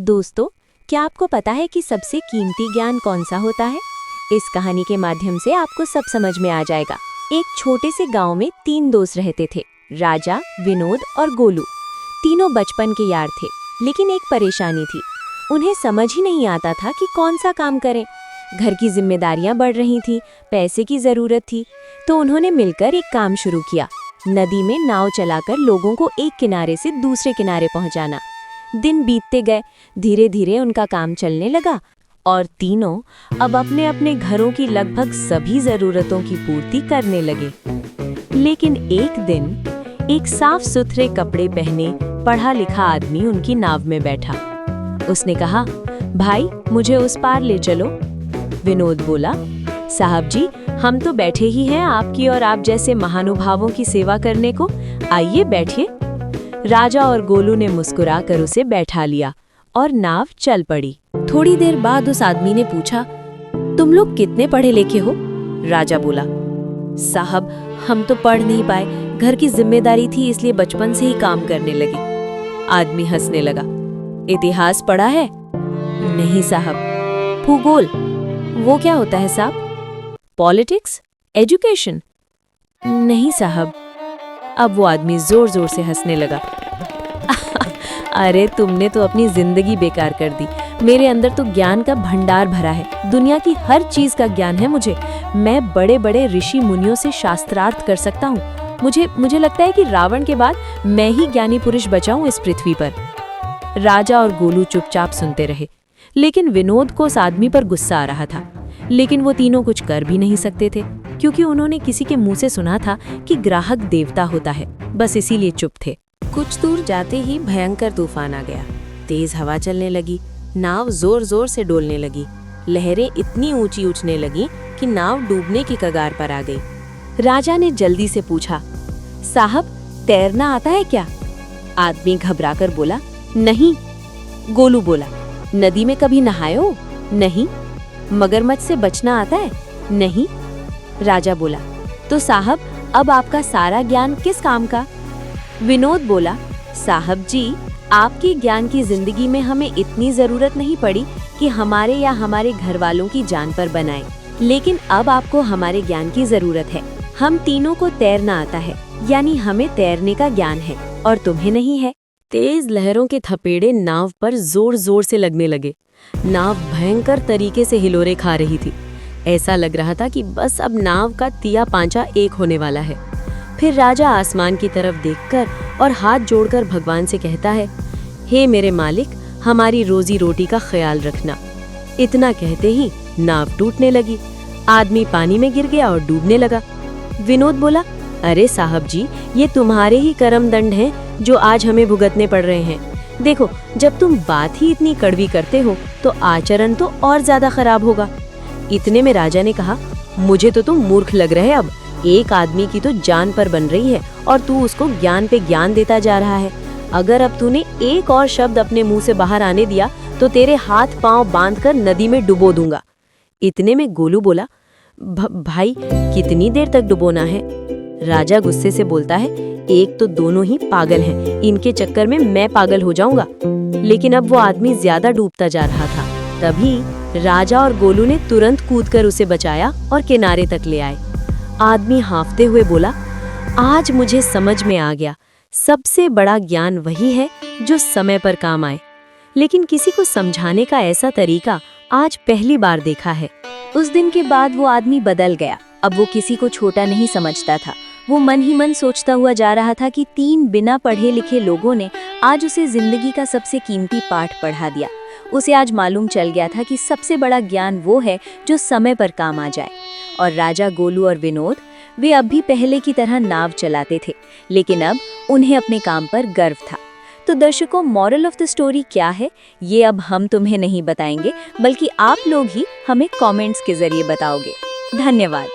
दोस्तों, क्या आपको पता है कि सबसे कीमती ज्ञान कौन सा होता है? इस कहानी के माध्यम से आपको सब समझ में आ जाएगा। एक छोटे से गांव में 3 दोस्त रहते थे, राजा, विनोद और गोलू। तीनों बचपन के यार थे, लेकिन एक परेशानी थी। उन्हें समझ ही नहीं आता था कि कौन सा काम करें। घर की जिम्मेदारियां बढ़ रही थी, पैसे की जरूरत थी, तो उन्होंने मिलकर एक काम शुरू किया। नदी में नाव चलाकर लोगों को एक किनारे से दूसरे किनारे पहुंचाना। दिन बीतते गए, धीरे धीरे उनका काम चलने लगा और तीनों अब अपने अपने घरों की लगभग सभी जरूरतों की पूर्ति करने लगे। लेकिन एक दिन एक साफ सुथरे कपड़े पहने पढ़ा लिखा आदमी उनकी नाव में बैठा। उसने कहा, भाई मुझे उस पार ले चलो। विनोद बोला, साहब जी, हम तो बैठे ही हैं आपकी और आप जैसे महानुभावों की सेवा करने को, आइए बैठिए। राजा और गोलू ने मुस्कुराकर उसे बैठा लिया और नाव चल पड़ी। थोड़ी देर बाद उस आदमी ने पूछा, तुम लोग कितने पढ़े लिखे हो? राजा बोला, साहब हम तो पढ़ नहीं पाए, घर की जिम्मेदारी थी इसलिए बचपन से ही काम करने लगे। आदमी हंसने लगा, इतिहास पढ़ा है? नहीं साहब। भूगोल? वो क्या होता है साहब? पॉलिटिक्स? एजुकेशन? नहीं साहब। अब वो आदमी जोर जोर से हंसने लगा। अरे तुमने तो अपनी जिंदगी बेकार कर दी। मेरे अंदर तो ज्ञान का भंडार भरा है, दुनिया की हर चीज का ज्ञान है मुझे। मैं बड़े बड़े ऋषि मुनियों से शास्त्रार्थ कर सकता हूँ। मुझे लगता है कि रावण के बाद मैं ही ज्ञानी पुरुष बचा हूँ इस पृथ्वी पर। राजा और गोलू चुपचाप सुनते रहे, लेकिन विनोद को उस आदमी पर गुस्सा आ रहा था। लेकिन वो तीनों कुछ कर भी नहीं सकते थे, क्योंकि उन्होंने किसी के मुंह से सुना था कि ग्राहक देवता होता है, बस इसीलिए चुप थे। कुछ दूर जाते ही भयंकर तूफान आ गया। तेज हवा चलने लगी, नाव जोर जोर से डोलने लगी। लहरें इतनी ऊंची उठने लगी कि नाव डूबने की कगार पर आ गई। राजा ने जल्दी से पूछा, साहब तैरना आता है क्या? आदमी घबराकर बोला, नहीं। गोलू बोला, नदी में कभी नहाए हो? नहीं। मगरमच्छ से बचना आता है? नहीं। राजा बोला, तो साहब अब आपका सारा ज्ञान किस काम का? विनोद बोला, साहब जी आपके ज्ञान की जिंदगी में हमें इतनी जरूरत नहीं पड़ी कि हमारे या हमारे घर वालों की जान पर बनाए, लेकिन अब आपको हमारे ज्ञान की जरूरत है। हम तीनों को तैरना आता है, यानी हमें तैरने का ज्ञान है और तुम्हें नहीं है। तेज लहरों के थपेड़े नाव पर जोर जोर से लगने लगे। नाव भयंकर तरीके से हिलोरे खा रही थी। ऐसा लग रहा था कि बस अब नाव का तिया पांचा एक होने वाला है। फिर राजा आसमान की तरफ देखकर और हाथ जोड़कर भगवान से कहता है, हे मेरे मालिक, हमारी रोजी रोटी का ख्याल रखना। इतना कहते ही नाव टूटने लगी। आदमी पानी में गिर गया और डूबने लगा। विनोद बोला, अरे साहब जी, ये तुम्हारे ही कर्म दंड हैं जो आज हमें भुगतने पड़ रहे हैं। देखो, जब तुम बात ही इतनी कड़वी करते हो तो आचरण तो और ज्यादा खराब होगा। इतने में राजा ने कहा, मुझे तो तुम मूर्ख लग रहे। अब एक आदमी की तो जान पर बन रही है और तू उसको ज्ञान पे ज्ञान देता जा रहा है। अगर अब तूने एक और शब्द अपने मुंह से बाहर आने दिया तो तेरे हाथ पांव बांधकर नदी में डुबो दूंगा। इतने में गोलू बोला, भाई कितनी देर तक डुबोना है? राजा गुस्से से बोलता है, एक तो दोनों ही पागल हैं, इनके चक्कर में मैं पागल हो जाऊंगा। लेकिन अब वो आदमी ज्यादा डूबता जा रहा था। तभी राजा और गोलू ने तुरंत कूदकर उसे बचाया और किनारे तक ले आए। आदमी हांफते हुए बोला, आज मुझे समझ में आ गया, सबसे बड़ा ज्ञान वही है जो समय पर काम आए। लेकिन किसी को समझाने का ऐसा तरीका आज पहली बार देखा है। उस दिन के बाद वो आदमी बदल गया। अब वो किसी को छोटा नहीं समझता था। वो मन ही मन सोचता हुआ जा रहा था कि 3 बिना पढ़े लिखे लोगों ने आज उसे जिंदगी का सबसे कीमती पाठ पढ़ा दिया। उसे आज मालूम चल गया था कि सबसे बड़ा ज्ञान वो है जो समय पर काम आ जाए। और राजा, गोलू और विनोद, वे अब भी पहले की तरह नाव चलाते थे, लेकिन अब उन्हें अपने काम पर गर्व था। तो दर्शकों, मॉरल ऑफ द स्टोरी क्या है, ये अब हम तुम्हें नहीं बताएंगे, बल्कि आप लोग ही हमें कमेंट्स के जरिए बताओगे। धन्यवाद।